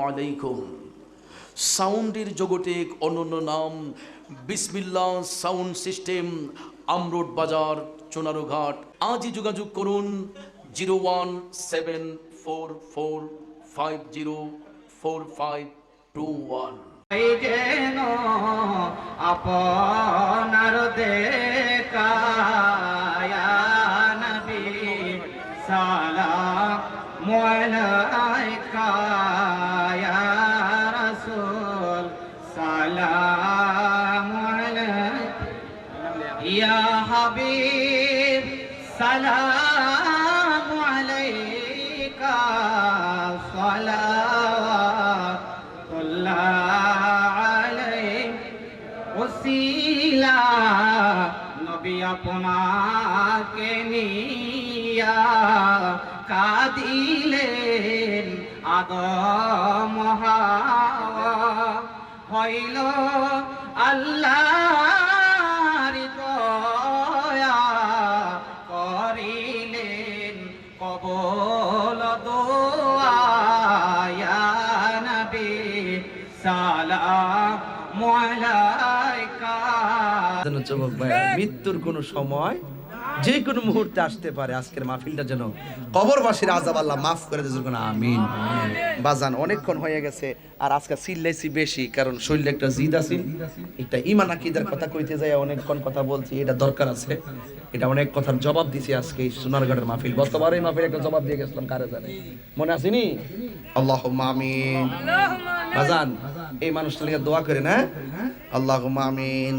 আলাইকুম। সাউন্ডের জগতে এক অনন্য নাম বিসমিল্লাহ সাউন্ড সিস্টেম, আমরোড বাজার, চুনারুঘাট। আজই যোগাযোগ করুন 01745045521। যেন আপনার দেখায়া নবী সালাম আলাইকা ইয়া রাসূল সালাম আলাইকা ইয়া হাবিব সালাম আলাইকা সালাওয়াতুল্লাহ ওসিলা নবী আপনাকে নিয়া কাঁদিলেন আদম হাওয়া হইল আল্লাহর দয়া করিলেন কবুল দোয়া ইয়া নবী সালাম আলাইকা। যুবক ভাই, মৃত্যুর কোন সময় যে কোনো মুহূর্তে আসতে পারে। আজকের মাহফিলটা যেন কবরবাসীর আযাব আল্লাহ মাফ করে দেয়, যেন আমিন। বাজান অনেকক্ষণ হয়ে গেছে, আর আজকে চিল্লাইছি বেশি, কারণ শরীরে একটা জিদ আছে, একটা ঈমান আকীদার কথা কইতে যায় অনেকক্ষণ কথা বলছি, এটা দরকার আছে। এটা অনেক কথার জবাব দিছি আজকে এই সোনারঘাটের মাহফিল। গতবারে এই মাহফিলে একটা জবাব দিয়ে গেছিলাম, কারে জানে মনে আসেনি? আল্লাহুম্মা আমিন। বাজান এই মানুষটার লিগে দোয়া করে না, আল্লাহুম্মা আমিন।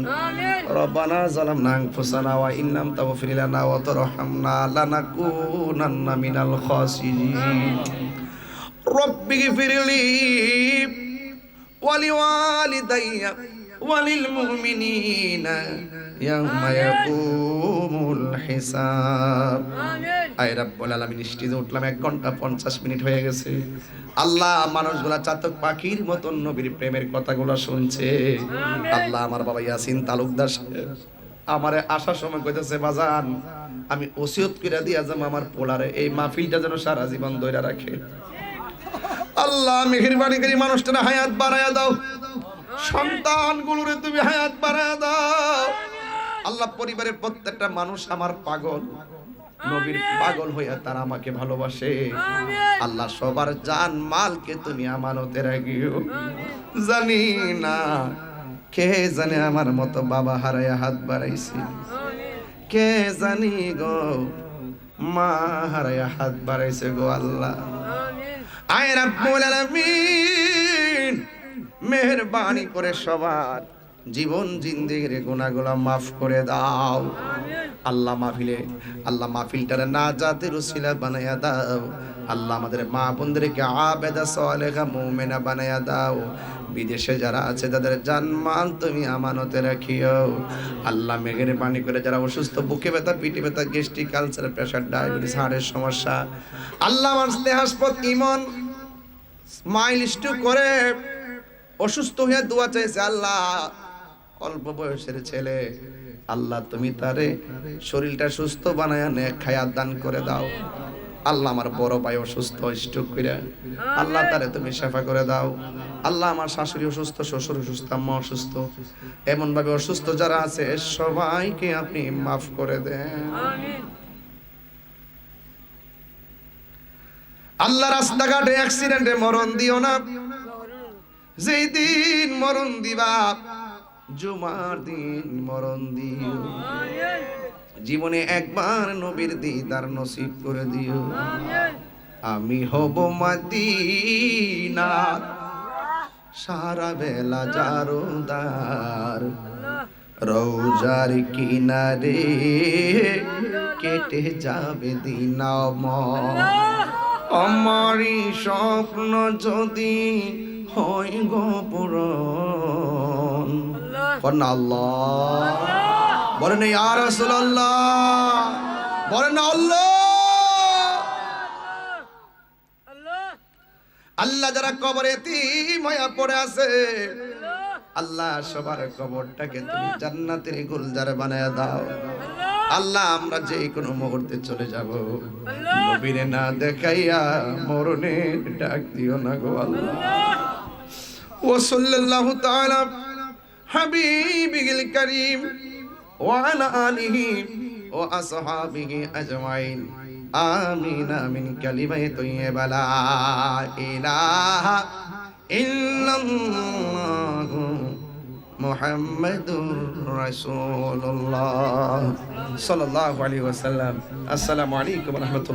রব্বানা যালামনা আনফুসানা ওয়া ইন লাম তাগফির লানা ওয়া তারহামনা লানাকুনান্না মিনাল খাসিরিন। রব্বিগফিরলি ওয়া লিওয়ালিদাইয়া ওয়া লিল মুমিনিনা ইয়াওমা ইয়াকুমুল হিসাব। আয় রাব্বুল আলামিন, স্টেজে উঠলাম 1 ঘন্টা 50 মিনিট হয়ে গেছে। আল্লাহ মানুষগুলা চাতক পাখির মতন নবীর প্রেমের কথাগুলো শুনছে। আল্লাহ আমার বাবা ইয়াসিন তালুকদার সাহেব আমারে আসার সময় কইতেছে, বাজান আমি ওসিয়ত কইরা দিয়া যাম আমার পোলারে এই মাহফিলটা যেন সারা জীবন ধইরা রাখে। আল্লাহ মেহেরবানি করে মানুষটার হায়াত বাড়ায়া দাও, সন্তানগুলোরে তুমি হায়াত বাড়ায়া দাও। আল্লাহ পরিবারের প্রত্যেকটা মানুষ আমার পাগল, নবীর পাগল হইয়া তারা আমাকে ভালোবাসে। আল্লাহ সবার জান মালকে তুমি আমানতে রাখিও। জানি না কে জানে আমার মতো বাবা হারায়া হাত বাড়াইছি, কে জানি গো মা হারায়া হাত বাড়াইছে গো। আল্লাহ আয় রাব্বুল আলামিন, মেহেরবানি করে সবার জীবন জিন্দেগির গুনাহগুলো মাফ করে দাও। আল্লাহ মাহফিলটারে নাজাতের উসিলা বানায়া দাও। আল্লাহ আমাদের মা বোনদেরকে আবেদা সালেহা মুমিনা বানায়া দাও। বিদেশে যারা আছে তাদের জানমাল তুমি আমানতে রাখিও। আল্লাহ মেহেরবানি করে যারা অসুস্থ, বুকে ব্যথা, পিঠে ব্যথা, গ্যাস্ট্রিক, আলসার, প্রেসার, ডায়াবেটিস, হার্টের সমস্যা, আল্লাহ আমার স্নেহাস্পদ ইমন মাইলস্টু করে অসুস্থ হয়ে দোয়া চাইছে। আল্লাহ অল্প বয়সের ছেলে, আল্লাহ তুমি তারে শরীরটা সুস্থ বানায়া নেক হায়াত দান করে দাও। আল্লাহ আমার বড় ভাই অসুস্থ, স্ট্রোক করে, আল্লাহ তারে তুমি সেবা করে দাও। আল্লাহ আমার শাশুড়ি অসুস্থ, শ্বশুর অসুস্থ, আম্মা অসুস্থ, এমন ভাবে অসুস্থ যারা আছে সবাইকে আপনি মাফ করে দেন। আল্লাহ রাস্তাঘাটে অ্যাক্সিডেন্টে মরণ দিও না। যেই দিন মরণ দিবা জুমার দিন মরণ দিও। জীবনে একবার নবীর দিদার নসিব করে দিও। আমি হব মদিনা সারা বেলা জারদার, রওজার কিনারে কেটে যাবে দিন আমারই স্বপ্ন যদি হয় গো পূরণ। আল্লাহ বলেন ইয়া রাসূলুল্লাহ, বলেন আল্লাহ। আল্লাহ যারা কবরে এতিম হয়ে পড়ে আছে, আল্লাহ সবার কবরটাকে তুমি জান্নাতের গুলজার বানায়া দাও। আল্লাহ আমরা যে কোনো মুহূর্তে চলে যাব, নবীরে না দেখাইয়া মরণের ডাক দিও না গো আল্লাহ ওয়া সাল্লাল্লাহু তাআলা হাবিবিল কারীম ওয়া আলা আলিহি ওয়া আসহাবিহি আজমাইন আমিন আমিন কালিমায়ে তাইয়্যিবা লা ইলাহা ইল্লাল্লাহু মুহাম্মাদুর রাসূলুল্লাহ সাল্লাল্লাহু আলাইহি ওয়াসাল্লাম। আসসালামু আলাইকুম ওয়া রাহমাতুল্লাহ।